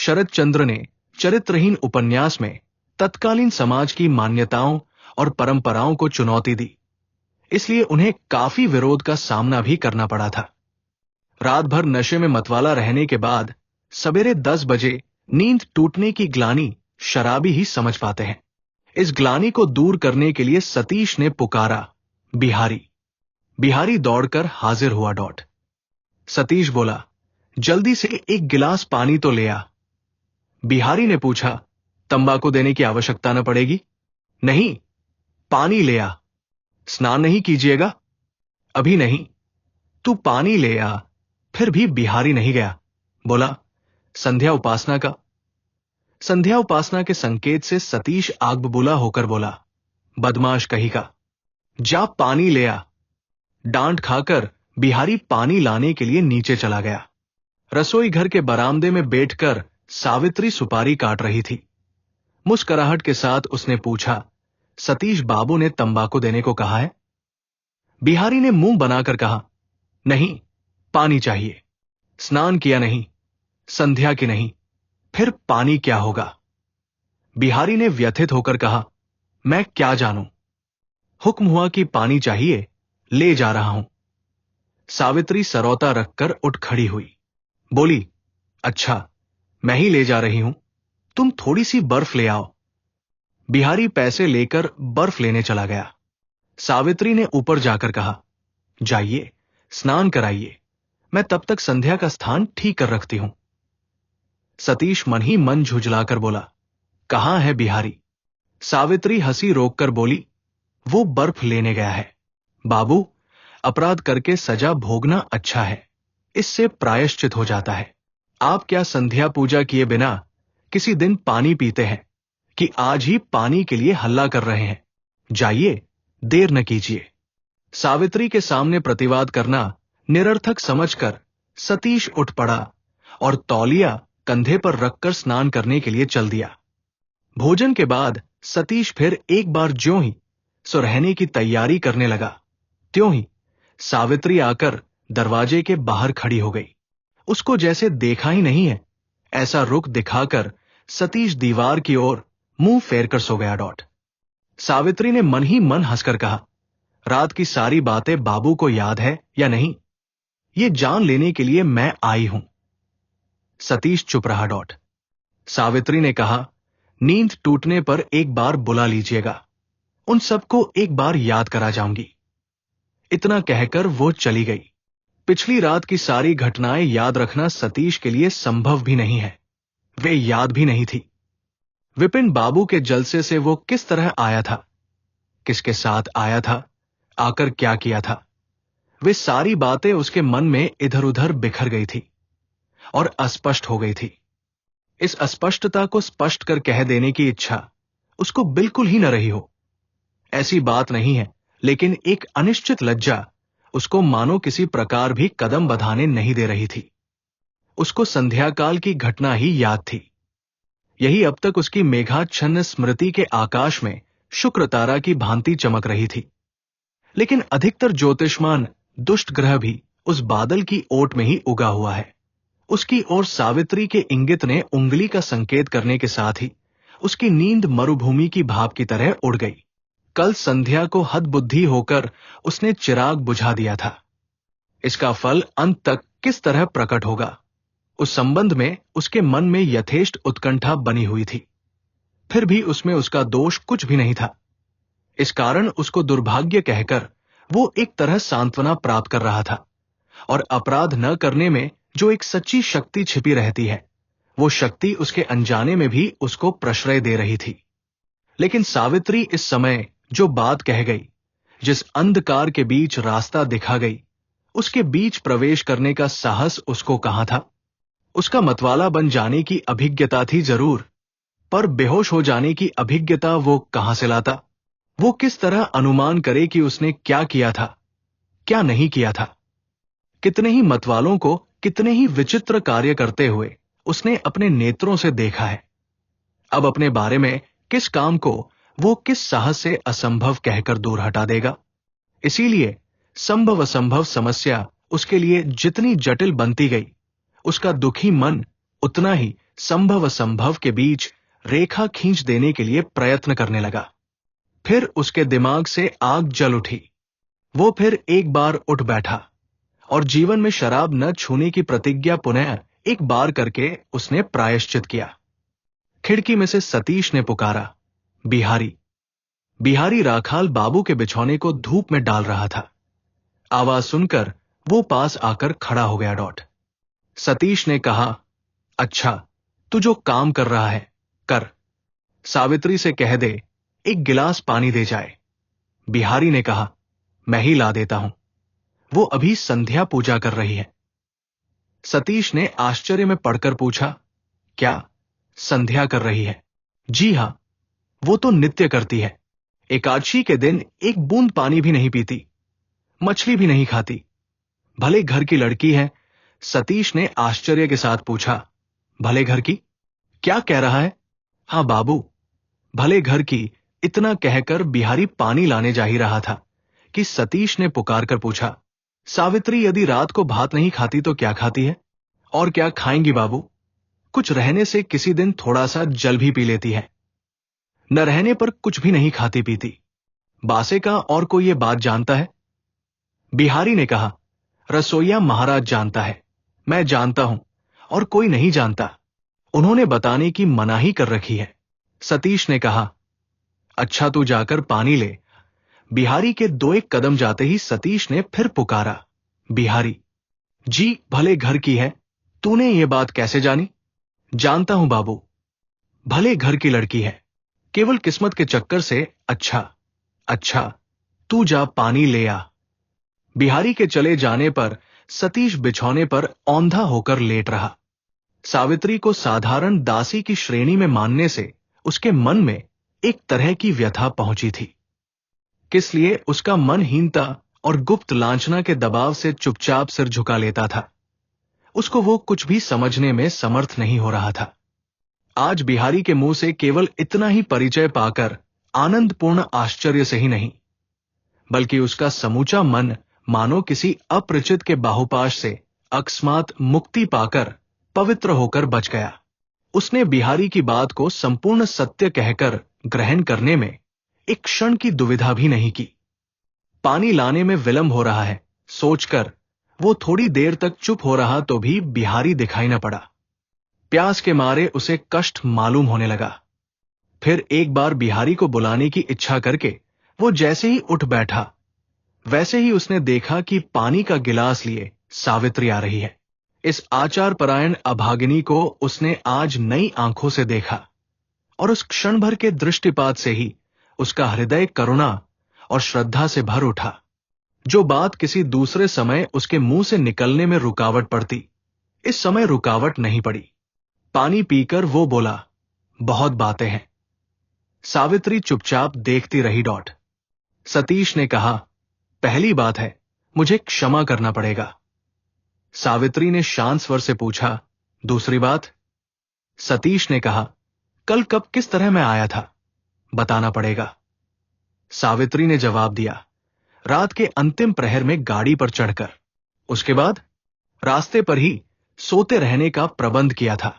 शरद चंद्र ने चरित्रहीन उपन्यास में तत्कालीन समाज की मान्यताओं और परंपराओं को चुनौती दी, इसलिए उन्हें काफी विरोध का सामना भी करना पड़ा था। रात भर नशे में मतवाला रहने के बाद सवेरे 10 बजे नींद टूटने की ग्लानि शराबी ही समझ पाते हैं। इस ग्लानि को दूर करने के लिए सतीश ने पुकारा, बिहारी। बिहारी दौड़कर हाजिर हुआ। सतीश बोला, जल्दी से एक गिलास पानी तो ले आ। बिहारी ने पूछा, तंबाकू देने की आवश्यकता न पड़ेगी? नहीं, पानी ले आ। स्नान नहीं कीजिएगा? अभी नहीं। तू पानी ले आ। फिर भी बिहारी नहीं गया। बोला, संध्या उपासना का। संध्या उपासना के संकेत से सतीश आग बबूला होकर बोला, बदमाश कहीं का, जा पानी ले आ। डांट खाकर बिहारी पानी लाने के लिए नीचे चला गया। रसोई घर के बरामदे में बैठकर सावित्री सुपारी काट रही थी। मुस्कुराहट के साथ उसने पूछा, सतीश बाबू ने तंबाकू देने को कहा है? बिहारी ने मुंह बनाकर कहा, नहीं, पानी चाहिए। स्नान किया नहीं, संध्या की नहीं, फिर पानी क्या होगा? बिहारी ने व्यथित होकर कहा, मैं क्या जानूं? हुक्म हुआ कि पानी चाहिए, ले जा रहा हूं। सावित्री सरौता रखकर उठ खड़ी हुई। बोली, अच्छा, मैं ही ले जा रही हूं, तुम थोड़ी सी बर्फ ले आओ। बिहारी पैसे लेकर बर्फ लेने चला गया। सावित्री ने ऊपर जाकर कहा, जाइए, स्नान कराइए, मैं तब तक संध्या का स्थान ठीक कर रखती हूं। सतीश मन ही मन झुंझलाकर बोला, कहां है बिहारी? सावित्री हंसी रोककर बोली, वो बर्फ लेने गया है। बाबू, अपराध करके सजा भोगना अच्छा है, इससे प्रायश्चित हो जाता है। आप क्या संध्या पूजा किए बिना किसी दिन पानी पीते हैं कि आज ही पानी के लिए हल्ला कर रहे हैं? जाइए, देर न कीजिए। सावित्री के सामने प्रतिवाद करना निरर्थक समझकर सतीश उठ पड़ा और तौलिया कंधे पर रखकर स्नान करने के लिए चल दिया। भोजन के बाद सतीश फिर एक बार ज्यों ही सुरहने की तैयारी करने लगा, त्यों ही सावित्री आकर दरवाजे के बाहर खड़ी हो गई। उसको जैसे देखा ही नहीं है, ऐसा रुख दिखाकर सतीश दीवार की ओर मुंह फेरकर सो गया। सावित्री ने मन ही मन हंसकर कहा, रात की सारी बातें बाबू को याद है या नहीं, ये जान लेने के लिए मैं आई हूं। सतीश चुप रहा। सावित्री ने कहा, नींद टूटने पर एक बार बुला लीजिएगा, उन सबको एक बार याद करा जाऊंगी। इतना कहकर वो चली गई। पिछली रात की सारी घटनाएं याद रखना सतीश के लिए संभव भी नहीं है, वे याद भी नहीं थी। विपिन बाबू के जलसे से वो किस तरह आया था, किसके साथ आया था, आकर क्या किया था, वे सारी बातें उसके मन में इधर उधर बिखर गई थी और अस्पष्ट हो गई थी। इस अस्पष्टता को स्पष्ट कर कह देने की इच्छा उसको बिल्कुल ही न रही हो। ऐसी बात नहीं है, लेकिन एक अनिश्चित लज्जा उसको मानो किसी प्रकार भी कदम बढ़ाने नहीं दे रही थी। उसको संध्याकाल की घटना ही याद थी। यही अब तक उसकी मेघाच्छन्न स्मृति के आकाश में शुक्र तारा की भांति चमक रही थी। लेकिन अधिकतर ज्योतिष्मान दुष्ट ग्रह भी उस बादल की ओट में ही उगा हुआ है। उसकी ओर सावित्री के इंगित ने उंगली का संकेत करने के साथ ही उसकी नींद मरुभूमि की भाप की तरह उड़ गई। कल संध्या को हदबुद्धि होकर उसने चिराग बुझा दिया था। इसका फल अंत तक किस तरह प्रकट होगा, उस संबंध में उसके मन में यथेष्ट उत्कंठा बनी हुई थी। फिर भी उसमें उसका दोष कुछ भी नहीं था। इस कारण उसको दुर्भाग्य कहकर वो एक तरह सांत्वना प्राप्त कर रहा था, और अपराध न करने में जो एक सच्ची शक्ति छिपी रहती है, वो शक्ति उसके अनजाने में भी उसको प्रश्रय दे रही थी। लेकिन सावित्री इस समय जो बात कह गई, जिस अंधकार के बीच रास्ता दिखा गई, उसके बीच प्रवेश करने का साहस उसको कहां था। उसका मतवाला बन जाने की अभिज्ञता थी जरूर, पर बेहोश हो जाने की अभिज्ञता वो कहां से लाता? वो किस तरह अनुमान करे कि उसने क्या किया था, क्या नहीं किया था? कितने ही मतवालों को कितने ही विचित्र कार्य करते हुए उसने अपने नेत्रों से देखा है। अब अपने बारे में किस काम को वो किस साहस से असंभव कहकर दूर हटा देगा? इसीलिए संभव असंभव समस्या उसके लिए जितनी जटिल बनती गई, उसका दुखी मन उतना ही संभव असंभव के बीच रेखा खींच देने के लिए प्रयत्न करने लगा। फिर उसके दिमाग से आग जल उठी। वो फिर एक बार उठ बैठा और जीवन में शराब न छूने की प्रतिज्ञा पुनः एक बार करके उसने प्रायश्चित किया। खिड़की में से सतीश ने पुकारा, बिहारी। बिहारी राखाल बाबू के बिछौने को धूप में डाल रहा था। आवाज सुनकर वो पास आकर खड़ा हो गया। सतीश ने कहा, अच्छा, तू जो काम कर रहा है कर। सावित्री से कह दे एक गिलास पानी दे जाए। बिहारी ने कहा, मैं ही ला देता हूं, वो अभी संध्या पूजा कर रही है। सतीश ने आश्चर्य में पढ़कर पूछा, क्या संध्या कर रही है? जी हां, वो तो नित्य करती है। एकादशी के दिन एक बूंद पानी भी नहीं पीती, मछली भी नहीं खाती। भले घर की लड़की है। सतीश ने आश्चर्य के साथ पूछा, भले घर की? क्या कह रहा है? हां बाबू, भले घर की। इतना कहकर बिहारी पानी लाने जा ही रहा था कि सतीश ने पुकार कर पूछा, सावित्री यदि रात को भात नहीं खाती तो क्या खाती है? और क्या खाएंगी बाबू? कुछ रहने से किसी दिन थोड़ा सा जल भी पी लेती है, न रहने पर कुछ भी नहीं खाती पीती। बासे का और कोई ये बात जानता है? बिहारी ने कहा, रसोईया महाराज जानता है, मैं जानता हूं, और कोई नहीं जानता। उन्होंने बताने की मनाही कर रखी है। सतीश ने कहा, अच्छा तू जाकर पानी ले। बिहारी के 2-1 कदम जाते ही सतीश ने फिर पुकारा, बिहारी। जी भले घर की है। तूने ये बात कैसे जानी? जानता हूं बाबू, भले घर की लड़की है, केवल किस्मत के चक्कर से। अच्छा, तू जा पानी ले आ। बिहारी के चले जाने पर सतीश बिछौने पर औंधा होकर लेट रहा। सावित्री को साधारण दासी की श्रेणी में मानने से उसके मन में एक तरह की व्यथा पहुंची थी। किस लिए उसका मन हीनता और गुप्त लांछना के दबाव से चुपचाप सिर झुका लेता था, उसको वो कुछ भी समझने में समर्थ नहीं हो रहा था। आज बिहारी के मुंह से केवल इतना ही परिचय पाकर आनंदपूर्ण आश्चर्य से ही नहीं, बल्कि उसका समूचा मन मानो किसी अपरिचित के बाहुपाश से अकस्मात मुक्ति पाकर पवित्र होकर बच गया। उसने बिहारी की बात को संपूर्ण सत्य कहकर ग्रहण करने में एक क्षण की दुविधा भी नहीं की। पानी लाने में विलंब हो रहा है सोचकर वो थोड़ी देर तक चुप हो रहा तो भी बिहारी दिखाई न पड़ा। प्यास के मारे उसे कष्ट मालूम होने लगा। फिर एक बार बिहारी को बुलाने की इच्छा करके वो जैसे ही उठ बैठा, वैसे ही उसने देखा कि पानी का गिलास लिए सावित्री आ रही है। इस आचार परायण अभागिनी को उसने आज नई आंखों से देखा और उस क्षण भर के दृष्टिपात से ही उसका हृदय करुणा और श्रद्धा से भर उठा। जो बात किसी दूसरे समय उसके मुंह से निकलने में रुकावट पड़ती, इस समय रुकावट नहीं पड़ी। पानी पीकर वो बोला, बहुत बातें हैं। सावित्री चुपचाप देखती रही। सतीश ने कहा, पहली बात है, मुझे क्षमा करना पड़ेगा। सावित्री ने शांत स्वर से पूछा, दूसरी बात? सतीश ने कहा, कल कब किस तरह मैं आया था, बताना पड़ेगा। सावित्री ने जवाब दिया, रात के अंतिम प्रहर में गाड़ी पर चढ़कर। उसके बाद रास्ते पर ही सोते रहने का प्रबंध किया था।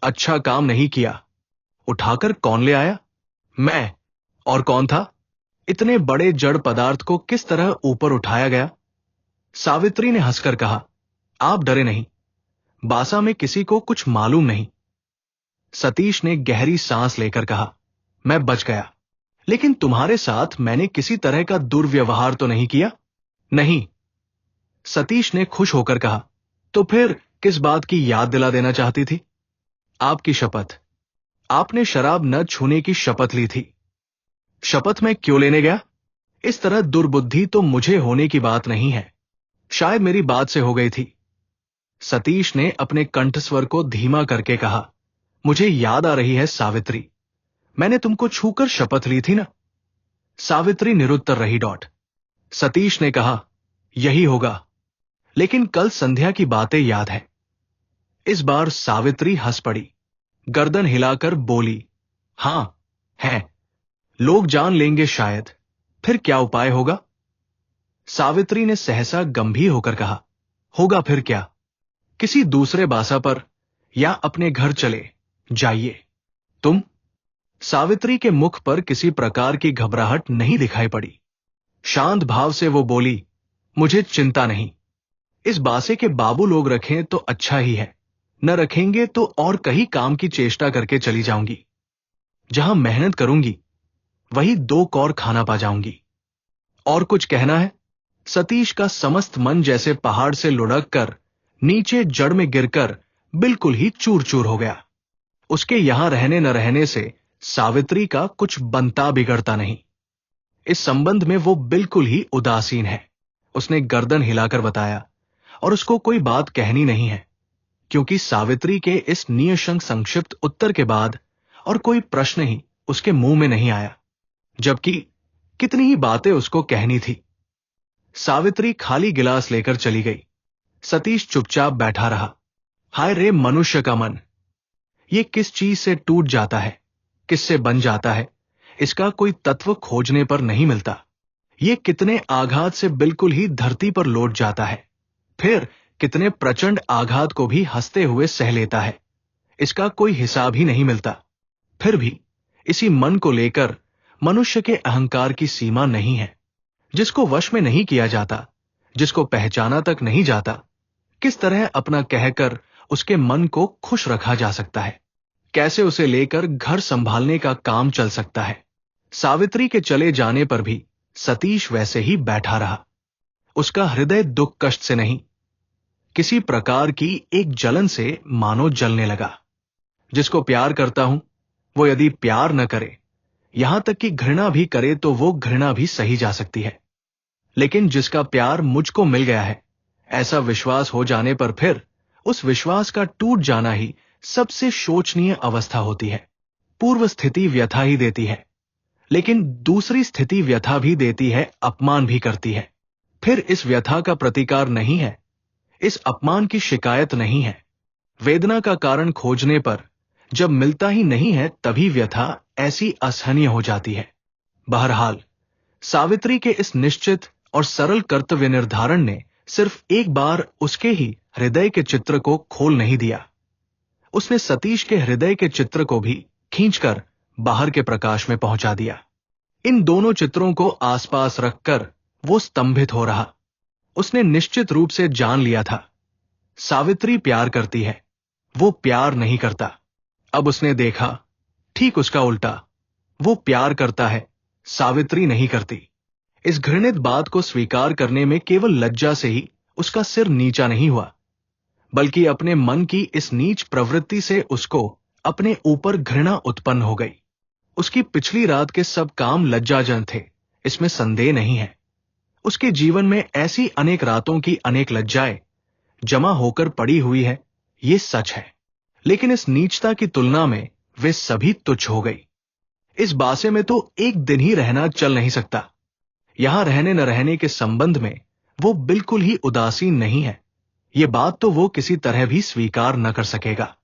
अच्छा काम नहीं किया। उठाकर कौन ले आया? मैं। और कौन था? इतने बड़े जड़ पदार्थ को किस तरह ऊपर उठाया गया? सावित्री ने हंसकर कहा, आप डरे नहीं, बासा में किसी को कुछ मालूम नहीं। सतीश ने गहरी सांस लेकर कहा, मैं बच गया, लेकिन तुम्हारे साथ मैंने किसी तरह का दुर्व्यवहार तो नहीं किया? नहीं। सतीश ने खुश होकर कहा, तो फिर किस बात की याद दिला देना चाहती थी? आपकी शपथ। आपने शराब न छूने की शपथ ली थी। शपथ में क्यों लेने गया? इस तरह दुर्बुद्धि तो मुझे होने की बात नहीं है, शायद मेरी बात से हो गई थी। सतीश ने अपने कंठस्वर को धीमा करके कहा, मुझे याद आ रही है सावित्री, मैंने तुमको छूकर शपथ ली थी ना? सावित्री निरुत्तर रही। सतीश ने कहा, यही होगा, लेकिन कल संध्या की बातें याद है। इस बार सावित्री हंस पड़ी, गर्दन हिलाकर बोली, हां है, लोग जान लेंगे शायद, फिर क्या उपाय होगा? सावित्री ने सहसा गंभीर होकर कहा, होगा फिर क्या? किसी दूसरे बासा पर या अपने घर चले जाइए। तुम? सावित्री के मुख पर किसी प्रकार की घबराहट नहीं दिखाई पड़ी। शांत भाव से वो बोली, मुझे चिंता नहीं। इस बासे के बाबू लोग रखें तो अच्छा ही है, न रखेंगे तो और कहीं काम की चेष्टा करके चली जाऊंगी। जहां मेहनत करूंगी वही 2 कौर खाना पा जाऊंगी। और कुछ कहना है? सतीश का समस्त मन जैसे पहाड़ से लुढ़क कर नीचे जड़ में गिरकर बिल्कुल ही चूर चूर हो गया। उसके यहां रहने न रहने से सावित्री का कुछ बनता बिगड़ता नहीं। इस संबंध में वो बिल्कुल ही उदासीन है। उसने गर्दन हिलाकर बताया, और उसको कोई बात कहनी नहीं है, क्योंकि सावित्री के इस निशंक संक्षिप्त उत्तर के बाद और कोई प्रश्न ही उसके मुंह में नहीं आया, जबकि कितनी ही बातें उसको कहनी थी। सावित्री खाली गिलास लेकर चली गई। सतीश चुपचाप बैठा रहा। हाय रे मनुष्य का मन, ये किस चीज से टूट जाता है, किससे बन जाता है, इसका कोई तत्व खोजने पर नहीं मिलता। ये कितने आघात से बिल्कुल ही धरती पर लौट जाता है, फिर कितने प्रचंड आघात को भी हंसते हुए सह लेता है, इसका कोई हिसाब ही नहीं मिलता। फिर भी इसी मन को लेकर मनुष्य के अहंकार की सीमा नहीं है। जिसको वश में नहीं किया जाता, जिसको पहचाना तक नहीं जाता, किस तरह अपना कहकर उसके मन को खुश रखा जा सकता है? कैसे उसे लेकर घर संभालने का काम चल सकता है? सावित्री के चले जाने पर भी सतीश वैसे ही बैठा रहा। उसका हृदय दुख कष्ट से नहीं, किसी प्रकार की एक जलन से मानो जलने लगा। जिसको प्यार करता हूं, वो यदि प्यार न करे, यहां तक कि घृणा भी करे, तो वो घृणा भी सही जा सकती है। लेकिन जिसका प्यार मुझको मिल गया है, ऐसा विश्वास हो जाने पर फिर उस विश्वास का टूट जाना ही सबसे शोचनीय अवस्था होती है। पूर्व स्थिति व्यथा ही देती है, लेकिन दूसरी स्थिति व्यथा भी देती है, अपमान भी करती है। फिर इस व्यथा का प्रतिकार नहीं है, इस अपमान की शिकायत नहीं है। वेदना का कारण खोजने पर जब मिलता ही नहीं है, तभी व्यथा ऐसी असहनीय हो जाती है। बहरहाल सावित्री के इस निश्चित और सरल कर्तव्य निर्धारण ने सिर्फ एक बार उसके ही हृदय के चित्र को खोल नहीं दिया, उसने सतीश के हृदय के चित्र को भी खींचकर बाहर के प्रकाश में पहुंचा दिया। इन दोनों चित्रों को आसपास रखकर वो स्तंभित हो रहा। उसने निश्चित रूप से जान लिया था, सावित्री प्यार करती है, वो प्यार नहीं करता। अब उसने देखा, ठीक उसका उल्टा, वो प्यार करता है, सावित्री नहीं करती। इस घृणित बात को स्वीकार करने में केवल लज्जा से ही उसका सिर नीचा नहीं हुआ, बल्कि अपने मन की इस नीच प्रवृत्ति से उसको अपने ऊपर घृणा उत्पन्न हो गई। उसकी पिछली रात के सब काम लज्जाजनक थे, इसमें संदेह नहीं है। उसके जीवन में ऐसी अनेक रातों की अनेक लज्जाएं जमा होकर पड़ी हुई है, ये सच है। लेकिन इस नीचता की तुलना में वे सभी तुच्छ हो गई। इस बासे में तो एक दिन ही रहना चल नहीं सकता। यहां रहने न रहने के संबंध में वो बिल्कुल ही उदासीन नहीं है, ये बात तो वो किसी तरह भी स्वीकार न कर सकेगा।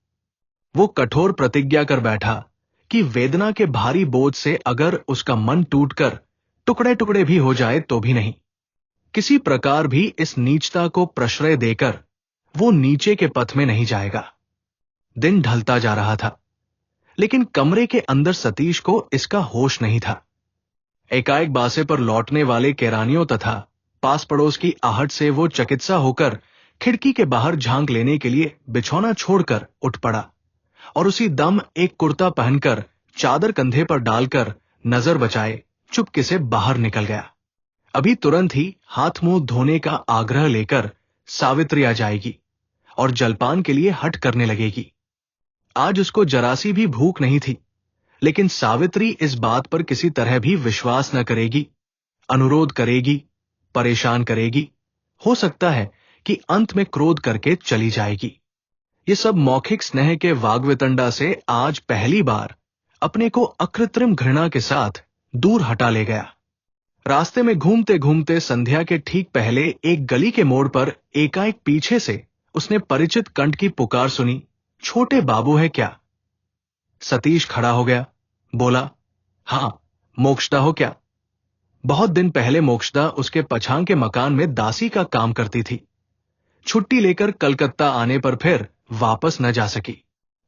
वो कठोर प्रतिज्ञा कर बैठा कि वेदना के भारी बोझ से अगर उसका मन टूटकर टुकड़े टुकड़े भी हो जाए तो भी नहीं, किसी प्रकार भी इस नीचता को प्रश्रय देकर वो नीचे के पथ में नहीं जाएगा। दिन ढलता जा रहा था, लेकिन कमरे के अंदर सतीश को इसका होश नहीं था। एकाएक बासे पर लौटने वाले केरानियों तथा पास पड़ोस की आहट से वो चकित्सा होकर खिड़की के बाहर झांक लेने के लिए बिछौना छोड़कर उठ पड़ा, और उसी दम एक कुर्ता पहनकर चादर कंधे पर डालकर नजर बचाए चुपके से बाहर निकल गया। अभी तुरंत ही हाथ मुंह धोने का आग्रह लेकर सावित्री आ जाएगी और जलपान के लिए हट करने लगेगी। आज उसको जरासी भी भूख नहीं थी, लेकिन सावित्री इस बात पर किसी तरह भी विश्वास न करेगी, अनुरोध करेगी, परेशान करेगी। हो सकता है कि अंत में क्रोध करके चली जाएगी। ये सब मौखिक स्नेह के वाग्वितंडा से आज पहली बार अपने को अकृत्रिम घृणा के साथ दूर हटा ले गया। रास्ते में घूमते घूमते संध्या के ठीक पहले एक गली के मोड़ पर एकाएक पीछे से उसने परिचित कंठ की पुकार सुनी, छोटे बाबू है क्या? सतीश खड़ा हो गया, बोला, हां, मोक्षदा हो क्या? बहुत दिन पहले मोक्षदा उसके पछांग के मकान में दासी का काम करती थी। छुट्टी लेकर कलकत्ता आने पर फिर वापस न जा सकी।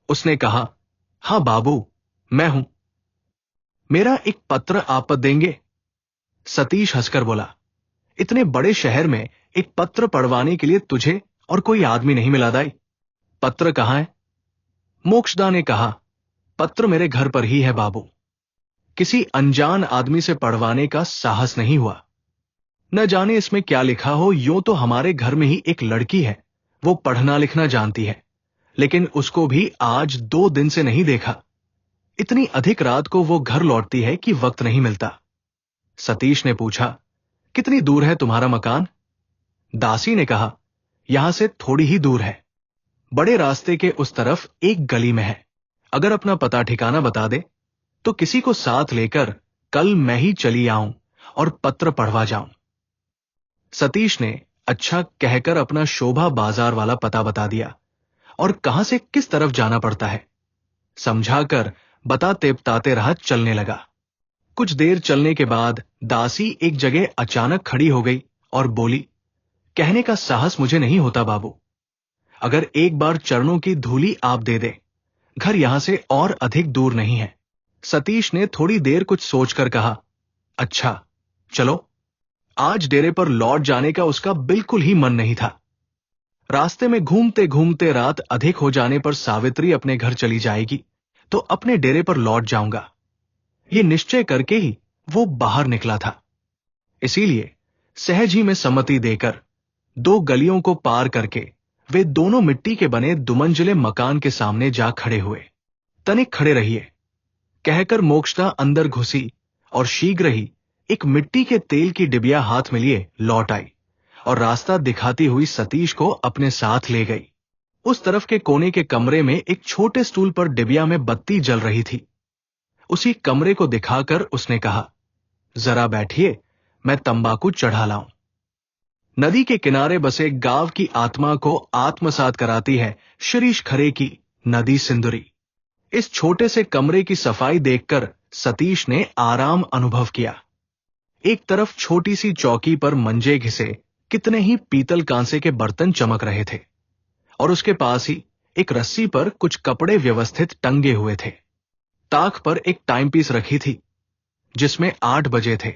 उसने कहा, हाँ बाबू, मैं हूं। मेरा एक पत्र आप देंगे? सतीश हंसकर बोला, इतने बड़े शहर में एक पत्र पढ़वाने के लिए तुझे और कोई आदमी नहीं मिला दाई। पत्र कहां है? मोक्षदा ने कहा, पत्र मेरे घर पर ही है बाबू। किसी अनजान आदमी से पढ़वाने का साहस नहीं हुआ। न जाने इसमें क्या लिखा हो। यूं तो हमारे घर में ही एक लड़की है, वो पढ़ना लिखना जानती है, लेकिन उसको भी आज 2 दिन से नहीं देखा। इतनी अधिक रात को वो घर लौटती है कि वक्त नहीं मिलता। सतीश ने पूछा, कितनी दूर है तुम्हारा मकान? दासी ने कहा, यहां से थोड़ी ही दूर है, बड़े रास्ते के उस तरफ एक गली में है। अगर अपना पता ठिकाना बता दे तो किसी को साथ लेकर कल मैं ही चली आऊं और पत्र पढ़वा जाऊं। सतीश ने अच्छा कहकर अपना शोभा बाजार वाला पता बता दिया और कहां से किस तरफ जाना पड़ता है समझाकर बताते बताते राह चलने लगा। कुछ देर चलने के बाद दासी एक जगह अचानक खड़ी हो गई और बोली, कहने का साहस मुझे नहीं होता बाबू, अगर एक बार चरणों की धूली आप दे दे। घर यहां से और अधिक दूर नहीं है। सतीश ने थोड़ी देर कुछ सोचकर कहा, अच्छा चलो। आज डेरे पर लौट जाने का उसका बिल्कुल ही मन नहीं था। रास्ते में घूमते घूमते रात अधिक हो जाने पर सावित्री अपने घर चली जाएगी तो अपने डेरे पर लौट जाऊंगा, ये निश्चय करके ही वो बाहर निकला था। इसीलिए सहज ही में सम्मति देकर 2 गलियों को पार करके वे दोनों मिट्टी के बने दुमंजिले मकान के सामने जा खड़े हुए। तनिक खड़े रहिए, कहकर मोक्षदा अंदर घुसी और शीघ्र ही एक मिट्टी के तेल की डिबिया हाथ में लिए लौट आई और रास्ता दिखाती हुई सतीश को अपने साथ ले गई। उस तरफ के कोने के कमरे में एक छोटे स्टूल पर डिबिया में बत्ती जल रही थी। उसी कमरे को दिखाकर उसने कहा, जरा बैठिए, मैं तंबाकू चढ़ा लाऊं। नदी के किनारे बसे गांव की आत्मा को आत्मसात कराती है शिरीष खरे की नदी सिंदूरी। इस छोटे से कमरे की सफाई देखकर सतीश ने आराम अनुभव किया। एक तरफ छोटी सी चौकी पर मंजे घिसे कितने ही पीतल कांसे के बर्तन चमक रहे थे और उसके पास ही एक रस्सी पर कुछ कपड़े व्यवस्थित टंगे हुए थे। ताक पर एक टाइम पीस रखी थी जिसमें 8 बजे थे।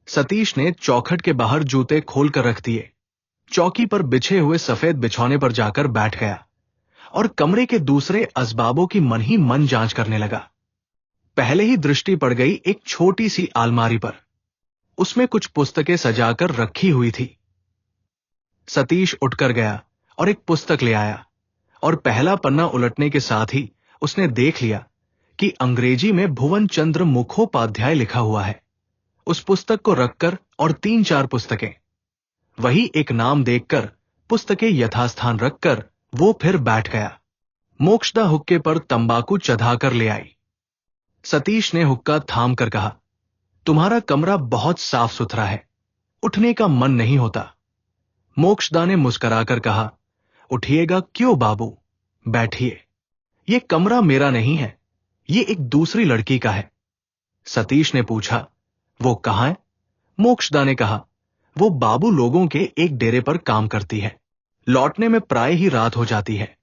सतीश ने चौखट के बाहर जूते खोलकर रख दिए, चौकी पर बिछे हुए सफेद बिछौने पर जाकर बैठ गया और कमरे के दूसरे असबाबों की मन ही मन जांच करने लगा। पहले ही दृष्टि पड़ गई एक छोटी सी अलमारी पर, उसमें कुछ पुस्तकें सजाकर रखी हुई थी। सतीश उठकर गया और एक पुस्तक ले आया और पहला पन्ना उलटने के साथ ही उसने देख लिया कि अंग्रेजी में भुवन चंद्र मुखोपाध्याय लिखा हुआ है। उस पुस्तक को रखकर और 3-4 पुस्तकें, वही एक नाम देखकर पुस्तकें यथास्थान रखकर वो फिर बैठ गया। मोक्षदा हुक्के पर तंबाकू चढ़ाकर ले आई। सतीश ने हुक्का थाम कर कहा, तुम्हारा कमरा बहुत साफ सुथरा है, उठने का मन नहीं होता। मोक्षदा ने मुस्कुराकर कहा, उठिएगा क्यों बाबू, बैठिए। ये कमरा मेरा नहीं है, ये एक दूसरी लड़की का है। सतीश ने पूछा, वो कहां है? मोक्षदा ने कहा, वो बाबू लोगों के एक डेरे पर काम करती है, लौटने में प्राय ही रात हो जाती है,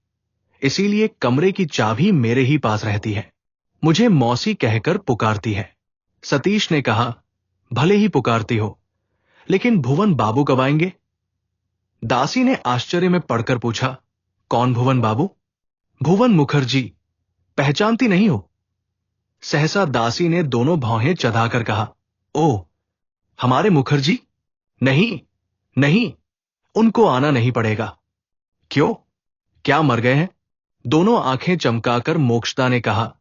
इसीलिए कमरे की चाबी मेरे ही पास रहती है। मुझे मौसी कहकर पुकारती है। सतीश ने कहा, भले ही पुकारती हो, लेकिन भुवन बाबू कब आएंगे? दासी ने आश्चर्य में पढ़कर पूछा, कौन भुवन बाबू? भुवन मुखर्जी, पहचानती नहीं हो? सहसा दासी ने दोनों भौहें चढ़ाकर कहा, ओह, हमारे मुखर्जी? नहीं नहीं, उनको आना नहीं पड़ेगा। क्यों, क्या मर गए हैं? दोनों आंखें चमकाकर मोक्षदा ने कहा,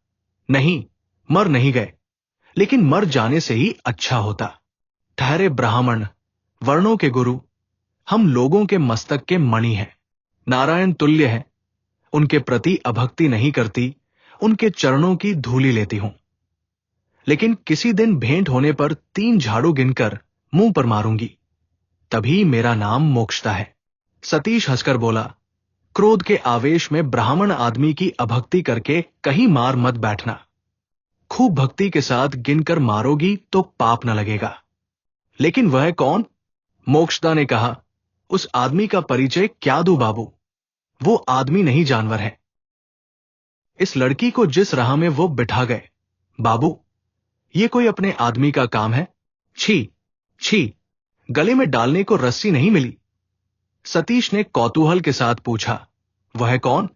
नहीं, मर नहीं गए, लेकिन मर जाने से ही अच्छा होता। ठहरे ब्राह्मण, वर्णों के गुरु, हम लोगों के मस्तक के मणि हैं, नारायण तुल्य हैं, उनके प्रति अभक्ति नहीं करती, उनके चरणों की धूली लेती हूं। लेकिन किसी दिन भेंट होने पर 3 झाड़ू गिनकर मुंह पर मारूंगी, तभी मेरा नाम मोक्षदा है। सतीश हंसकर बोला, क्रोध के आवेश में ब्राह्मण आदमी की अभक्ति करके कहीं मार मत बैठना। खूब भक्ति के साथ गिनकर मारोगी तो पाप न लगेगा। लेकिन वह कौन? मोक्षदा ने कहा, उस आदमी का परिचय क्या दूं बाबू? वो आदमी नहीं जानवर है। इस लड़की को जिस राह में वो बिठा गए, बाबू, ये कोई अपने आदमी का काम है? छी, छी, गले में डालने को रस्सी नहीं मिली? सतीश ने कौतूहल के साथ पूछा। वह कौन?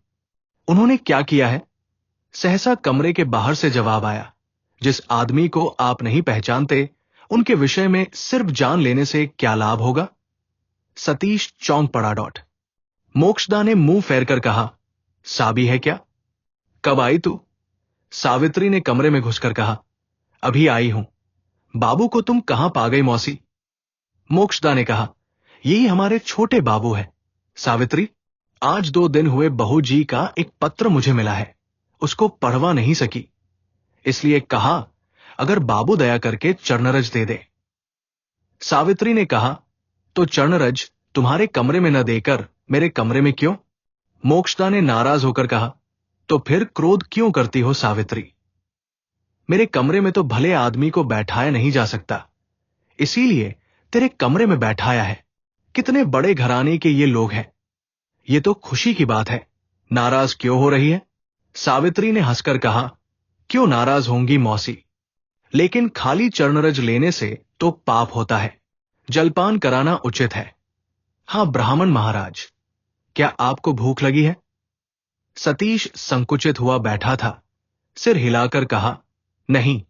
उन्होंने क्या किया है? सहसा कमरे के बाहर से जवाब आया। जिस आदमी को आप नहीं पहचानते, उनके विषय में सिर्फ जान लेने से क्या लाभ होगा? सतीश चौंक पड़ा। मोक्षदा ने मुंह फेर कर कहा, साबी है क्या? कब आई तू? सावित्री ने कमरे में घुसकर कहा, अभी आई हूं। बाबू को तुम कहां पा गई मौसी? मोक्षदा ने कहा, यही हमारे छोटे बाबू है। सावित्री, आज 2 दिन हुए बहू जी का एक पत्र मुझे मिला है, उसको पढ़वा नहीं सकी, इसलिए कहा अगर बाबू दया करके चरणरज दे दे। सावित्री ने कहा, तो चरणरज तुम्हारे कमरे में न देकर मेरे कमरे में क्यों? मोक्षदा ने नाराज होकर कहा, तो फिर क्रोध क्यों करती हो सावित्री? मेरे कमरे में तो भले आदमी को बैठाया नहीं जा सकता, इसीलिए तेरे कमरे में बैठाया है। कितने बड़े घराने के ये लोग हैं, ये तो खुशी की बात है। नाराज क्यों हो रही है? सावित्री ने हंसकर कहा, क्यों नाराज होंगी मौसी, लेकिन खाली चरणरज लेने से तो पाप होता है, जलपान कराना उचित है। हां ब्राह्मण महाराज, क्या आपको भूख लगी है? सतीश संकुचित हुआ बैठा था, सिर हिलाकर कहा, नहीं।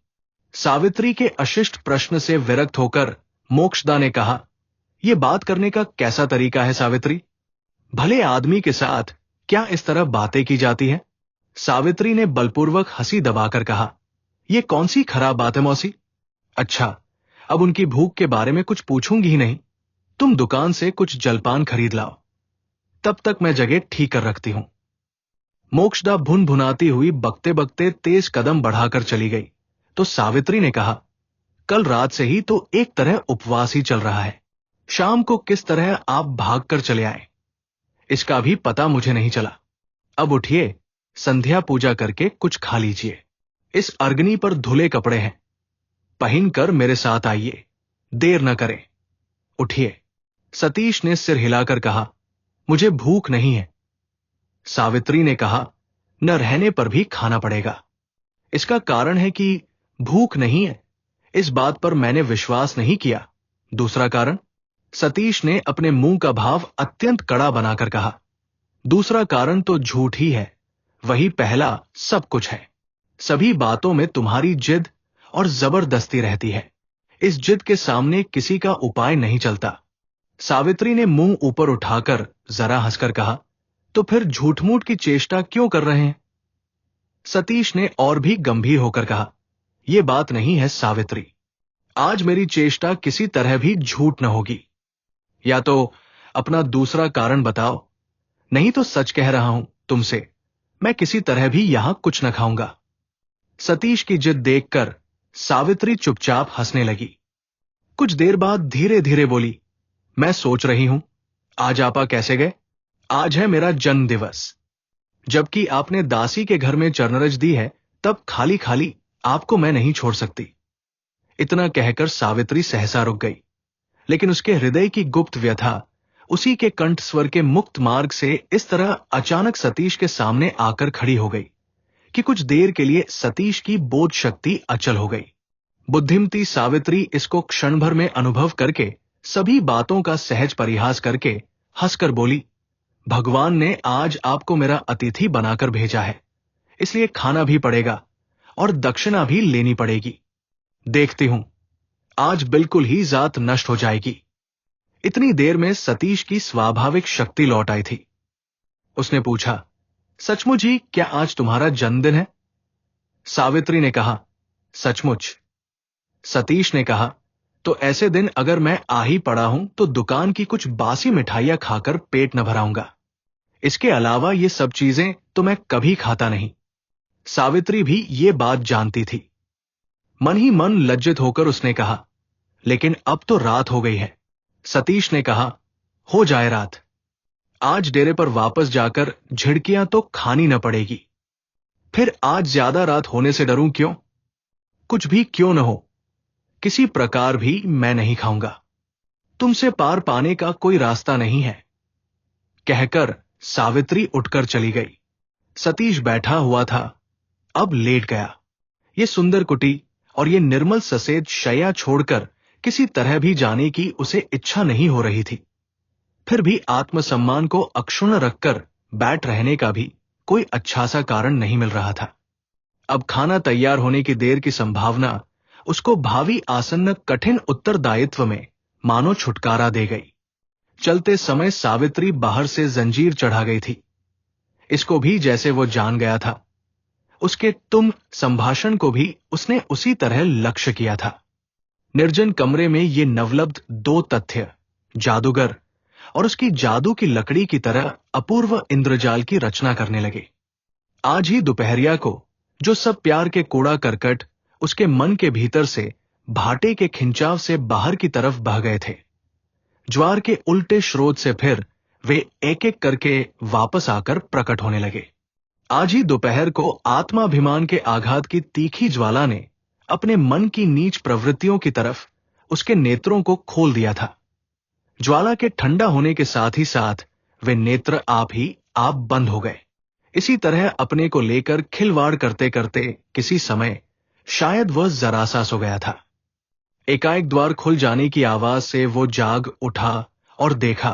सावित्री के अशिष्ट प्रश्न से विरक्त होकर मोक्षदा ने कहा, यह बात करने का कैसा तरीका है सावित्री? भले आदमी के साथ क्या इस तरह बातें की जाती है? सावित्री ने बलपूर्वक हंसी दबाकर कहा, यह कौन सी खराब बात है मौसी? अच्छा, अब उनकी भूख के बारे में कुछ पूछूंगी ही नहीं। तुम दुकान से कुछ जलपान खरीद लाओ, तब तक मैं जगह ठीक कर रखती हूं। मोक्षदा भुन भुनाती हुई बकते बकते तेज कदम बढ़ाकर चली गई, तो सावित्री ने कहा, कल रात से ही तो एक तरह उपवास ही चल रहा है, शाम को किस तरह आप भाग कर चले आए, इसका भी पता मुझे नहीं चला। अब उठिए, संध्या पूजा करके कुछ खा लीजिए। इस अर्गनी पर धुले कपड़े हैं, पहन कर मेरे साथ आइए, देर न करें। उठिए। सतीश ने सिर हिलाकर कहा, मुझे भूख नहीं है। सावित्री ने कहा, न रहने पर भी खाना पड़ेगा। इसका कारण है कि भूख नहीं है, इस बात पर मैंने विश्वास नहीं किया। दूसरा कारण? सतीश ने अपने मुंह का भाव अत्यंत कड़ा बनाकर कहा, दूसरा कारण तो झूठ ही है, वही पहला सब कुछ है। सभी बातों में तुम्हारी जिद और जबरदस्ती रहती है, इस जिद के सामने किसी का उपाय नहीं चलता। सावित्री ने मुंह ऊपर उठाकर जरा हंसकर कहा, तो फिर झूठ मूठ की चेष्टा क्यों कर रहे हैं? सतीश ने और भी गंभीर होकर कहा, यह बात नहीं है सावित्री, आज मेरी चेष्टा किसी तरह भी झूठ न होगी। या तो अपना दूसरा कारण बताओ, नहीं तो सच कह रहा हूं तुमसे, मैं किसी तरह भी यहां कुछ न खाऊंगा। सतीश की जिद देखकर सावित्री चुपचाप हंसने लगी। कुछ देर बाद धीरे धीरे बोली, मैं सोच रही हूं, आज आपा कैसे गए? आज है मेरा जन्म दिवस, जबकि आपने दासी के घर में चरणरज दी है, तब खाली खाली आपको मैं नहीं छोड़ सकती। इतना कहकर सावित्री सहसा रुक गई, लेकिन उसके हृदय की गुप्त व्यथा उसी के कंठ स्वर के मुक्त मार्ग से इस तरह अचानक सतीश के सामने आकर खड़ी हो गई कि कुछ देर के लिए सतीश की बोध शक्ति अचल हो गई। बुद्धिमती सावित्री इसको क्षण भर में अनुभव करके सभी बातों का सहज परिहास करके हंसकर बोली, भगवान ने आज आपको मेरा अतिथि बनाकर भेजा है, इसलिए खाना भी पड़ेगा और दक्षिणा भी लेनी पड़ेगी। देखती हूं, आज बिल्कुल ही जात नष्ट हो जाएगी। इतनी देर में सतीश की स्वाभाविक शक्ति लौट आई थी। उसने पूछा, सचमुच ही क्या आज तुम्हारा जन्मदिन है? सावित्री ने कहा, सचमुच। सतीश ने कहा, तो ऐसे दिन अगर मैं आ ही पड़ा हूं तो दुकान की कुछ बासी मिठाइयां खाकर पेट न भराऊंगा। इसके अलावा ये सब चीजें तो मैं कभी खाता नहीं। सावित्री भी ये बात जानती थी। मन ही मन लज्जित होकर उसने कहा, लेकिन अब तो रात हो गई है। सतीश ने कहा, हो जाए रात, आज डेरे पर वापस जाकर झिड़कियां तो खानी न पड़ेगी। फिर आज ज्यादा रात होने से डरूं क्यों? कुछ भी क्यों न हो, किसी प्रकार भी मैं नहीं खाऊंगा। तुमसे पार पाने का कोई रास्ता नहीं है। कहकर सावित्री उठकर चली गई। सतीश बैठा हुआ था, अब लेट गया। ये सुंदर कुटी और ये निर्मल ससेद शैया छोड़कर किसी तरह भी जाने की उसे इच्छा नहीं हो रही थी। फिर भी आत्मसम्मान को अक्षुण्ण रखकर बैठ रहने का भी कोई अच्छा सा कारण नहीं मिल रहा था। अब खाना तैयार होने की देर की संभावना उसको भावी आसन्न कठिन उत्तरदायित्व में मानो छुटकारा दे गई। चलते समय सावित्री बाहर से जंजीर चढ़ा गई थी। इसको भी जैसे वो जान गया था। उसके तुम संभाषण को भी उसने उसी तरह लक्ष्य किया था। निर्जन कमरे में ये नवलब्ध दो तथ्य, जादूगर और उसकी जादू की लकड़ी की तरह अपूर्व इंद्रजाल की रचना करने लगे। आज ही दोपहरिया को जो सब प्यार के कूड़ा करकट उसके मन के भीतर से भाटे के खिंचाव से बाहर की तरफ बह गए थे, ज्वार के उल्टे स्रोत से फिर वे एक एक करके वापस आकर प्रकट होने लगे। आज ही दोपहर को आत्माभिमान के आघात की तीखी ज्वाला ने अपने मन की नीच प्रवृत्तियों की तरफ उसके नेत्रों को खोल दिया था। ज्वाला के ठंडा होने के साथ ही साथ वे नेत्र आप ही आप बंद हो गए। इसी तरह अपने को लेकर खिलवाड़ करते करते किसी समय शायद वह जरा सा सो गया था। एकाएक द्वार खुल जाने की आवाज से वो जाग उठा और देखा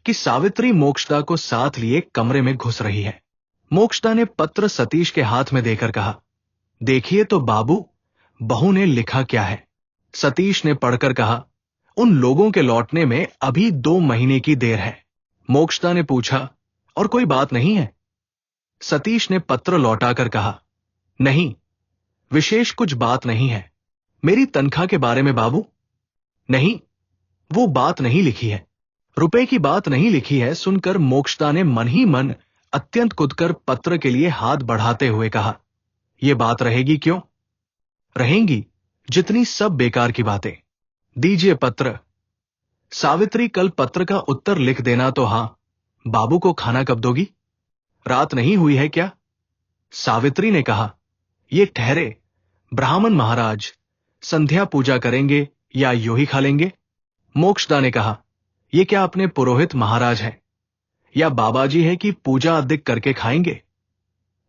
कि सावित्री मोक्षदा को साथ लिए कमरे में घुस रही है। मोक्षदा ने पत्र सतीश के हाथ में देकर कहा, देखिए तो बाबू, बहू ने लिखा क्या है। सतीश ने पढ़कर कहा, उन लोगों के लौटने में अभी 2 महीने की देर है। मोक्षदा ने पूछा, और कोई बात नहीं है? सतीश ने पत्र लौटाकर कहा, नहीं, विशेष कुछ बात नहीं है। मेरी तनख्वाह के बारे में बाबू? नहीं, वो बात नहीं लिखी है। रुपए की बात नहीं लिखी है सुनकर मोक्षदा ने मन ही मन अत्यंत कुदकर पत्र के लिए हाथ बढ़ाते हुए कहा, यह बात रहेगी क्यों? रहेंगी जितनी सब बेकार की बातें। दीजिए पत्र। सावित्री, कल पत्र का उत्तर लिख देना तो हां। बाबू को खाना कब दोगी? रात नहीं हुई है क्या? सावित्री ने कहा, ये ठहरे, ब्राह्मण महाराज संध्या पूजा करेंगे या यूं ही खा लेंगे? मोक्षदा ने कहा, ये क्या अपने पुरोहित महाराज हैं या बाबाजी है कि पूजा अधिक करके खाएंगे?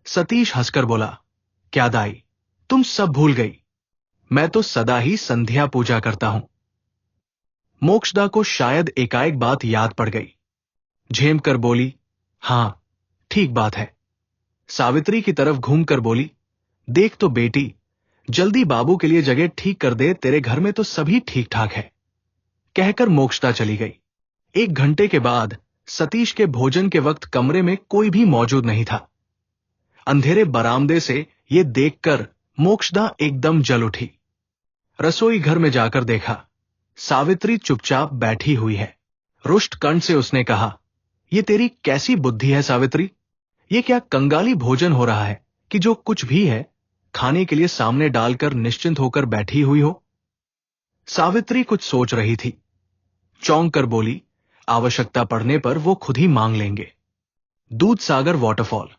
सतीश हंसकर बोला, क्या दाई, तुम सब भूल गई। मैं तो सदा ही संध्या पूजा करता हूं। मोक्षदा को शायद एकाएक बात याद पड़ गई। झेम कर बोली, हां, ठीक बात है। सावित्री की तरफ घूमकर बोली, देख तो बेटी, जल्दी बाबू के लिए जगह ठीक कर दे, तेरे घर में तो सभी ठीक ठाक है। कहकर मोक्षदा चली गई। 1 घंटे के बाद सतीश के भोजन के वक्त कमरे में कोई भी मौजूद नहीं था। अंधेरे बरामदे से यह देखकर मोक्षदा एकदम जल उठी। रसोई घर में जाकर देखा, सावित्री चुपचाप बैठी हुई है। रुष्ट कंठ से उसने कहा, यह तेरी कैसी बुद्धि है सावित्री? यह क्या कंगाली भोजन हो रहा है कि जो कुछ भी है खाने के लिए सामने डालकर निश्चिंत होकर बैठी हुई हो? सावित्री कुछ सोच रही थी। चौंक कर बोली, आवश्यकता पड़ने पर वो खुद ही मांग लेंगे। दूध सागर वाटरफॉल,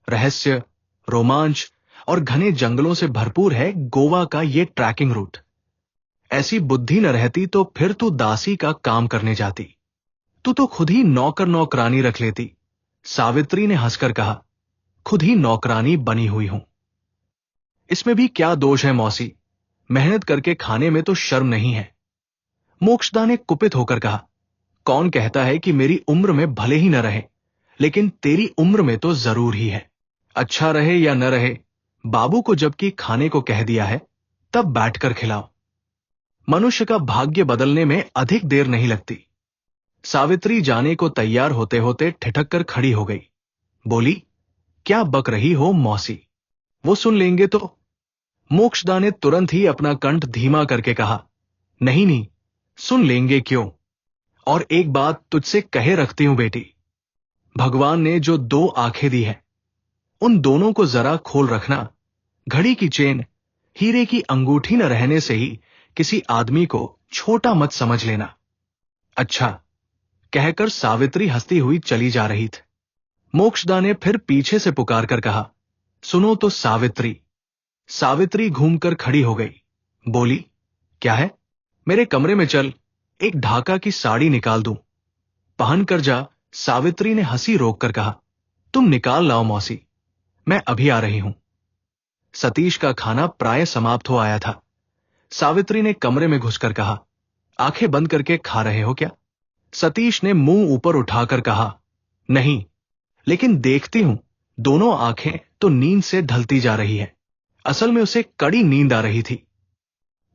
रहस्य, रोमांच और घने जंगलों से भरपूर है गोवा का ये ट्रैकिंग रूट। ऐसी बुद्धि न रहती तो फिर तू दासी का काम करने जाती। तू तो खुद ही नौकर नौकरानी रख लेती। सावित्री ने हंसकर कहा, खुद ही नौकरानी बनी हुई हूं। इसमें भी क्या दोष है मौसी? मेहनत करके खाने में तो शर्म नहीं है। मोक्षदा ने कुपित होकर कहा, कौन कहता है कि मेरी उम्र में भले ही न रहे, लेकिन तेरी उम्र में तो जरूर ही है। अच्छा रहे या न रहे, बाबू को जबकि खाने को कह दिया है तब बैठकर खिलाओ। मनुष्य का भाग्य बदलने में अधिक देर नहीं लगती। सावित्री जाने को तैयार होते होते ठिठक कर खड़ी हो गई। बोली, क्या बक रही हो मौसी? वो सुन लेंगे तो? मोक्षदा ने तुरंत ही अपना कंठ धीमा करके कहा, नहीं नहीं, सुन लेंगे क्यों? और एक बात तुझसे कहे रखती हूं बेटी, भगवान ने जो 2 आंखें दी है उन दोनों को जरा खोल रखना। घड़ी की चेन, हीरे की अंगूठी न रहने से ही किसी आदमी को छोटा मत समझ लेना। अच्छा, कहकर सावित्री हंसती हुई चली जा रही थी। मोक्षदा ने फिर पीछे से पुकार कर कहा, सुनो तो सावित्री। सावित्री घूमकर खड़ी हो गई। बोली, क्या है? मेरे कमरे में चल, एक ढाका की साड़ी निकाल दूं? पहन कर जा। सावित्री ने हंसी रोककर कहा। तुम निकाल लाओ मौसी, मैं अभी आ रही हूं। सतीश का खाना प्राय समाप्त हो आया था। सावित्री ने कमरे में घुसकर कहा, आंखें बंद करके खा रहे हो क्या? सतीश ने मुंह ऊपर उठाकर कहा, नहीं, लेकिन देखती हूं दोनों आंखें तो नींद से ढलती जा रही है। असल में उसे कड़ी नींद आ रही थी।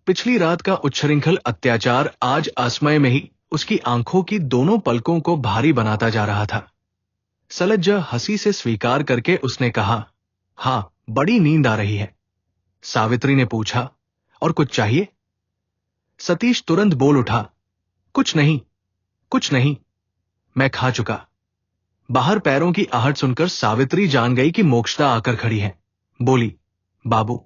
पिछली रात का उच्छृंखल अत्याचार आज असमय में ही उसकी आंखों की दोनों पलकों को भारी बनाता जा रहा था। सलज्जा हंसी से स्वीकार करके उसने कहा, हां, बड़ी नींद आ रही है। सावित्री ने पूछा, और कुछ चाहिए? सतीश तुरंत बोल उठा, कुछ नहीं, कुछ नहीं, मैं खा चुका। बाहर पैरों की आहट सुनकर सावित्री जान गई कि मोक्षदा आकर खड़ी है। बोली, बाबू,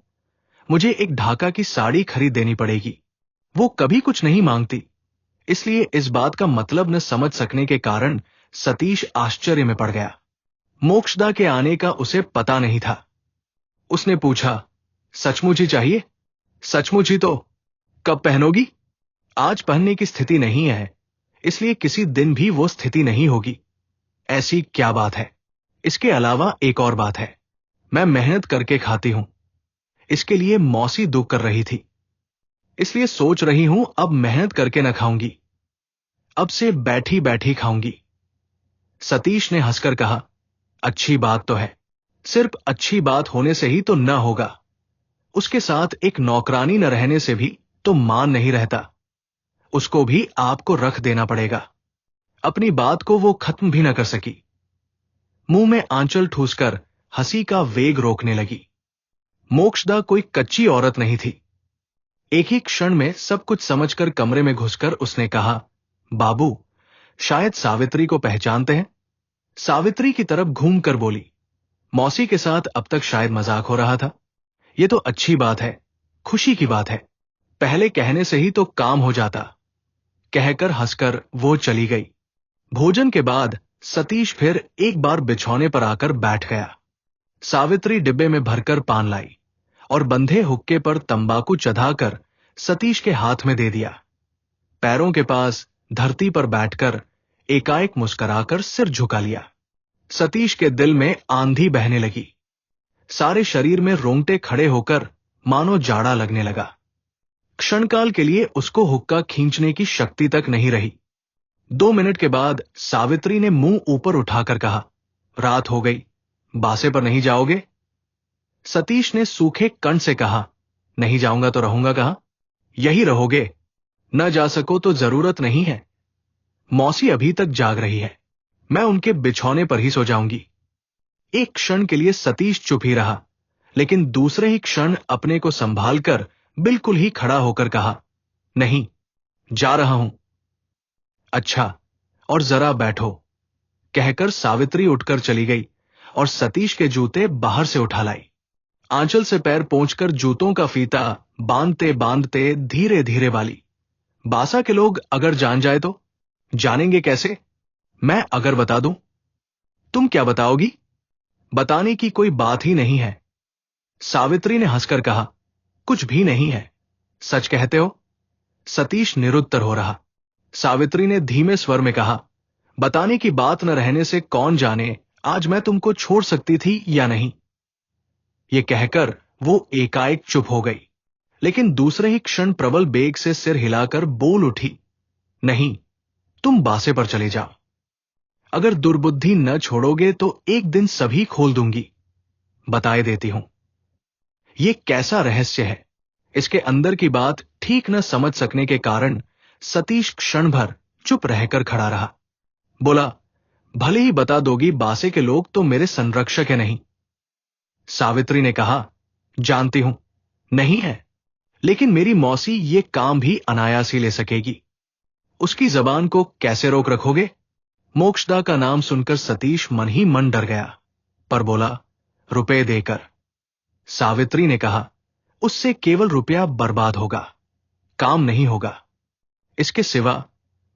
मुझे एक ढाका की साड़ी खरीद देनी पड़ेगी। वो कभी कुछ नहीं मांगती, इसलिए इस बात का मतलब न समझ सकने के कारण सतीश आश्चर्य में पड़ गया। मोक्षदा के आने का उसे पता नहीं था। उसने पूछा, सचमुच ही चाहिए? सचमुच ही तो। कब पहनोगी? आज पहनने की स्थिति नहीं है, इसलिए किसी दिन भी वो स्थिति नहीं होगी। ऐसी क्या बात है? इसके अलावा एक और बात है, मैं मेहनत करके खाती हूं। इसके लिए मौसी दुख कर रही थी, इसलिए सोच रही हूं अब मेहनत करके न खाऊंगी, अब से बैठी बैठी खाऊंगी। सतीश ने हंसकर कहा, अच्छी बात तो है, सिर्फ अच्छी बात होने से ही तो न होगा, उसके साथ एक नौकरानी न रहने से भी तो मान नहीं रहता। उसको भी आपको रख देना पड़ेगा। अपनी बात को वो खत्म भी न कर सकी। मुंह में आंचल ठूसकर हंसी का वेग रोकने लगी। मोक्षदा कोई कच्ची औरत नहीं थी। एक ही क्षण में सब कुछ समझकर कमरे में घुसकर उसने कहा, बाबू, शायद सावित्री को पहचानते हैं? सावित्री की तरफ घूमकर बोली, मौसी के साथ अब तक शायद मजाक हो रहा था। यह तो अच्छी बात है, खुशी की बात है। पहले कहने से ही तो काम हो जाता। कहकर हंसकर वो चली गई। भोजन के बाद सतीश फिर एक बार बिछौने पर आकर बैठ गया। सावित्री डिब्बे में भरकर पान लाई और बंधे हुक्के पर तंबाकू चढ़ाकर सतीश के हाथ में दे दिया। पैरों के पास धरती पर बैठकर एकाएक मुस्कुराकर सिर झुका लिया। सतीश के दिल में आंधी बहने लगी। सारे शरीर में रोंगटे खड़े होकर मानो जाड़ा लगने लगा। क्षणकाल के लिए उसको हुक्का खींचने की शक्ति तक नहीं रही। 2 मिनट के बाद सावित्री ने मुंह ऊपर उठाकर कहा, रात हो गई, बासे पर नहीं जाओगे? सतीश ने सूखे कंठ से कहा, नहीं जाऊंगा तो रहूंगा कहां? यही रहोगे। न जा सको तो जरूरत नहीं है। मौसी अभी तक जाग रही है, मैं उनके बिछौने पर ही सो जाऊंगी। एक क्षण के लिए सतीश चुप ही रहा, लेकिन दूसरे ही क्षण अपने को संभाल कर बिल्कुल ही खड़ा होकर कहा, नहीं, जा रहा हूं। अच्छा, और जरा बैठो। कहकर सावित्री उठकर चली गई और सतीश के जूते बाहर से उठा लाई। आंचल से पैर पोंछकर जूतों का फीता बांधते बांधते धीरे धीरे वाली। बासा के लोग अगर जान जाए तो? जानेंगे कैसे? मैं अगर बता दूं? तुम क्या बताओगी? बताने की कोई बात ही नहीं है। सावित्री ने हंसकर कहा, कुछ भी नहीं है, सच कहते हो? सतीश निरुत्तर हो रहा। सावित्री ने धीमे स्वर में कहा, बताने की बात न रहने से कौन जाने आज मैं तुमको छोड़ सकती थी या नहीं। यह कहकर वो एकाएक चुप हो गई, लेकिन दूसरे ही क्षण प्रबल बेग से सिर हिलाकर बोल उठी, नहीं, तुम बासे पर चले जाओ। अगर दुर्बुद्धि न छोड़ोगे तो एक दिन सभी खोल दूंगी। बताए देती हूं। यह कैसा रहस्य है? इसके अंदर की बात ठीक न समझ सकने के कारण सतीश क्षण भर चुप रहकर खड़ा रहा। बोला, भले ही बता दोगी, बासे के लोग तो मेरे संरक्षक है नहीं। सावित्री ने कहा, जानती हूं, नहीं है, लेकिन मेरी मौसी ये काम भी अनायास ही ले सकेगी। उसकी जबान को कैसे रोक रखोगे? मोक्षदा का नाम सुनकर सतीश मन ही मन डर गया, पर बोला, रुपए देकर। सावित्री ने कहा, उससे केवल रुपया बर्बाद होगा, काम नहीं होगा। इसके सिवा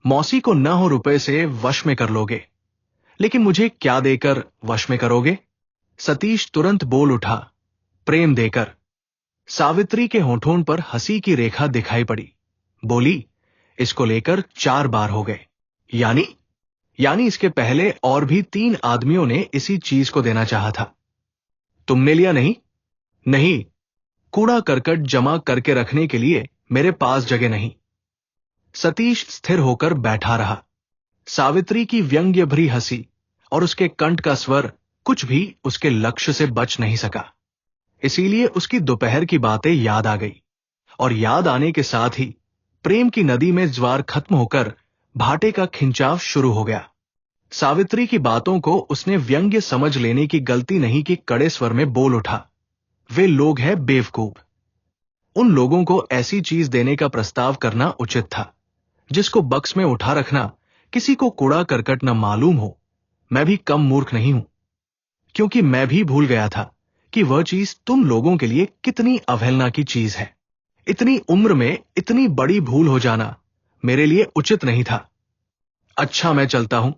मौसी को न हो रुपए से वश में कर लोगे, लेकिन मुझे क्या देकर वश में करोगे? सतीश तुरंत बोल उठा, प्रेम देकर। सावित्री के होठों पर हंसी की रेखा दिखाई पड़ी। बोली, इसको लेकर 4 बार हो गए। यानी इसके पहले और भी 3 आदमियों ने इसी चीज को देना चाहा था। तुमने लिया नहीं? नहीं, कूड़ा करकट जमा करके रखने के लिए मेरे पास जगह नहीं। सतीश स्थिर होकर बैठा रहा। सावित्री की व्यंग्य भरी हंसी और उसके कंठ का स्वर कुछ भी उसके लक्ष्य से बच नहीं सका। इसीलिए उसकी दोपहर की बातें याद आ गई, और याद आने के साथ ही प्रेम की नदी में ज्वार खत्म होकर भाटे का खिंचाव शुरू हो गया। सावित्री की बातों को उसने व्यंग्य समझ लेने की गलती नहीं की कड़े स्वर में बोल उठा, वे लोग हैं बेवकूफ। उन लोगों को ऐसी चीज देने का प्रस्ताव करना उचित था जिसको बक्स में उठा रखना किसी को कूड़ा करकट न मालूम हो। मैं भी कम मूर्ख नहीं हूं, क्योंकि मैं भी भूल गया था कि वह चीज तुम लोगों के लिए कितनी अवहेलना की चीज है। इतनी उम्र में इतनी बड़ी भूल हो जाना मेरे लिए उचित नहीं था। अच्छा, मैं चलता हूं।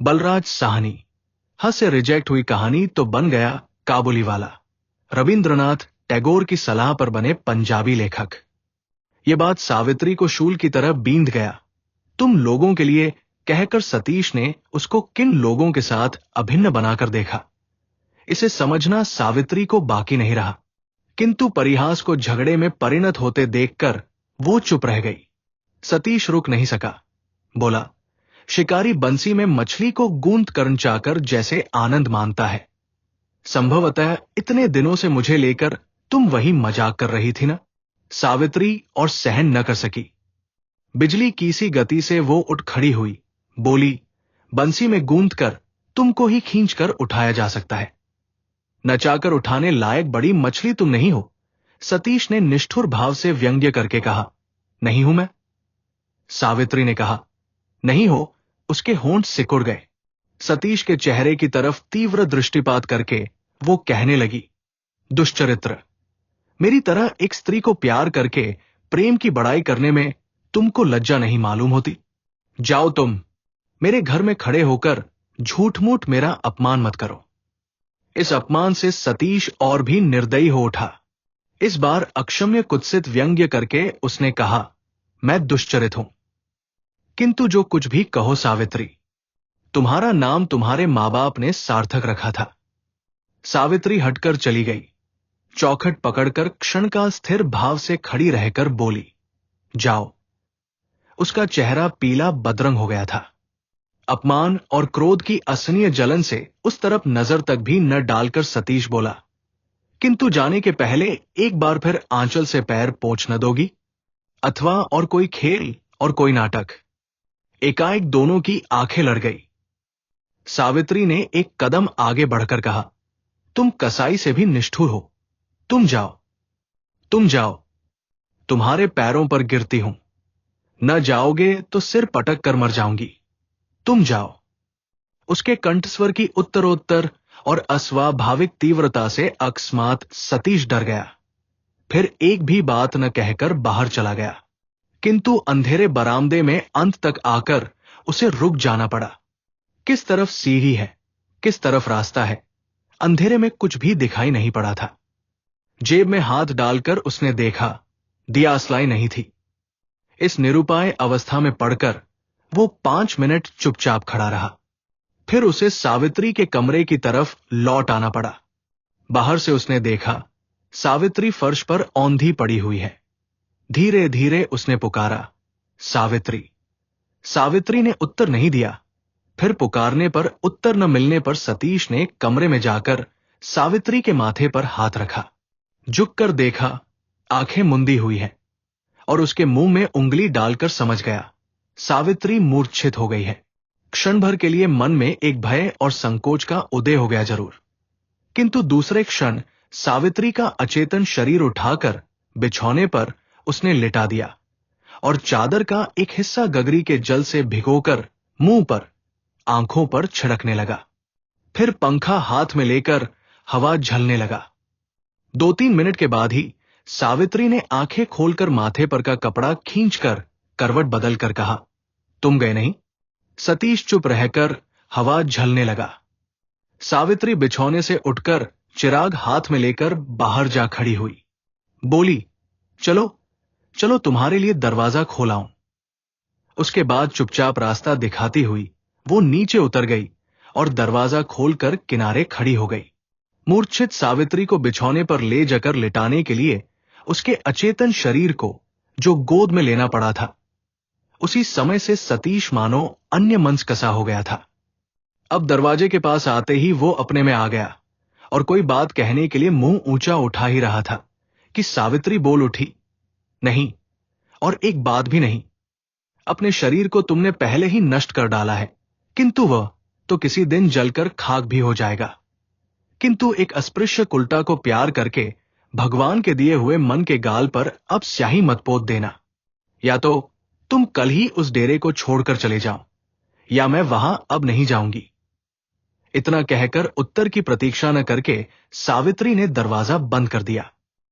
बलराज साहनी। हंस से रिजेक्ट हुई कहानी तो बन गया काबुली वाला। रविंद्रनाथ टैगोर की सलाह पर बने पंजाबी लेखक। यह बात सावित्री को शूल की तरह बींध गया। तुम लोगों के लिए कहकर सतीश ने उसको किन लोगों के साथ अभिन्न बनाकर देखा, इसे समझना सावित्री को बाकी नहीं रहा। किंतु परिहास को झगड़े में परिणत होते देखकर वो चुप रह गई। सतीश रुक नहीं सका। बोला, शिकारी बंसी में मछली को गूंद कर चाकर जैसे आनंद मानता है। संभवतः इतने दिनों से मुझे लेकर तुम वही मजाक कर रही थी ना? सावित्री और सहन न कर सकी। बिजली की सी गति से वो उठ खड़ी हुई, बोली, बंसी में गूंद कर तुमको ही खींचकर उठाया जा सकता है। नचाकर उठाने लायक बड़ी मछली तुम नहीं हो। सतीश ने निष्ठुर भाव से व्यंग्य करके कहा। नहीं हूं मैं? सावित्री ने कहा। नहीं हो। उसके होंठ सिकुड़ गए। सतीश के चेहरे की तरफ तीव्र दृष्टिपात करके वो कहने लगी, दुष्चरित्र, मेरी तरह एक स्त्री को प्यार करके प्रेम की बड़ाई करने में तुमको लज्जा नहीं मालूम होती? जाओ तुम, मेरे घर में खड़े होकर झूठ मूठ मेरा अपमान मत करो। इस अपमान से सतीश और भी निर्दयी हो उठा। इस बार अक्षम्य कुत्सित व्यंग्य करके उसने कहा, मैं दुष्चरित हूं। किंतु जो कुछ भी कहो सावित्री, तुम्हारा नाम तुम्हारे मां बाप ने सार्थक रखा था। सावित्री हटकर चली गई। चौखट पकड़कर क्षण का स्थिर भाव से खड़ी रहकर बोली, जाओ। उसका चेहरा पीला बदरंग हो गया था। अपमान और क्रोध की असहनीय जलन से उस तरफ नजर तक भी न डालकर सतीश बोला, किंतु जाने के पहले एक बार फिर आंचल से पैर पोंछ न दोगी? अथवा और कोई खेल और कोई नाटक? एकाएक दोनों की आंखें लड़ गई। सावित्री ने एक कदम आगे बढ़कर कहा, तुम कसाई से भी निष्ठुर हो। तुम जाओ, तुम जाओ, तुम्हारे पैरों पर गिरती हूं। न जाओगे तो सिर पटक कर मर जाऊंगी। तुम जाओ। उसके कंठस्वर की उत्तरोत्तर और अस्वाभाविक तीव्रता से अकस्मात सतीश डर गया। फिर एक भी बात न कहकर बाहर चला गया। किंतु अंधेरे बरामदे में अंत तक आकर उसे रुक जाना पड़ा। किस तरफ सीढ़ी है, किस तरफ रास्ता है, अंधेरे में कुछ भी दिखाई नहीं पड़ा था। जेब में हाथ डालकर उसने देखा, दियासलाई नहीं थी। इस निरुपाय अवस्था में पड़कर वो 5 मिनट चुपचाप खड़ा रहा। फिर उसे सावित्री के कमरे की तरफ लौट आना पड़ा। बाहर से उसने देखा, सावित्री फर्श पर औंधी पड़ी हुई है। धीरे धीरे उसने पुकारा, सावित्री। सावित्री ने उत्तर नहीं दिया। फिर पुकारने पर उत्तर न मिलने पर सतीश ने कमरे में जाकर सावित्री के माथे पर हाथ रखा। झुककर देखा, आंखें मुंदी हुई हैं, और उसके मुंह में उंगली डालकर समझ गया, सावित्री मूर्छित हो गई है। क्षण भर के लिए मन में एक भय और संकोच का उदय हो गया जरूर, किंतु दूसरे क्षण सावित्री का अचेतन शरीर उठाकर बिछौने पर उसने लिटा दिया और चादर का एक हिस्सा गगरी के जल से भिगोकर मुंह पर, आंखों पर छिड़कने लगा। फिर पंखा हाथ में लेकर हवा झलने लगा। 2-3 मिनट के बाद ही सावित्री ने आंखें खोलकर माथे पर का कपड़ा खींचकर करवट बदलकर कहा, तुम गए नहीं? सतीश चुप रहकर हवा झलने लगा। सावित्री बिछौने से उठकर चिराग हाथ में लेकर बाहर जा खड़ी हुई। बोली, चलो, चलो तुम्हारे लिए दरवाजा खोलाऊं। उसके बाद चुपचाप रास्ता दिखाती हुई वो नीचे उतर गई और दरवाजा खोलकर किनारे खड़ी हो गई। मूर्छित सावित्री को बिछौने पर ले जाकर लिटाने के लिए उसके अचेतन शरीर को जो गोद में लेना पड़ा था, उसी समय से सतीश मानो अन्य मंस कसा हो गया था। अब दरवाजे के पास आते ही वो अपने में आ गया और कोई बात कहने के लिए मुंह ऊंचा उठा ही रहा था कि सावित्री बोल उठी, नहीं, और एक बात भी नहीं। अपने शरीर को तुमने पहले ही नष्ट कर डाला है, किंतु वह तो किसी दिन जलकर खाक भी हो जाएगा। किंतु एक अस्पृश्य कुलटा को प्यार करके भगवान के दिए हुए मन के गाल पर अब स्याही मत पोत देना। या तो तुम कल ही उस डेरे को छोड़कर चले जाओ, या मैं वहां अब नहीं जाऊंगी। इतना कहकर उत्तर की प्रतीक्षा न करके सावित्री ने दरवाजा बंद कर दिया।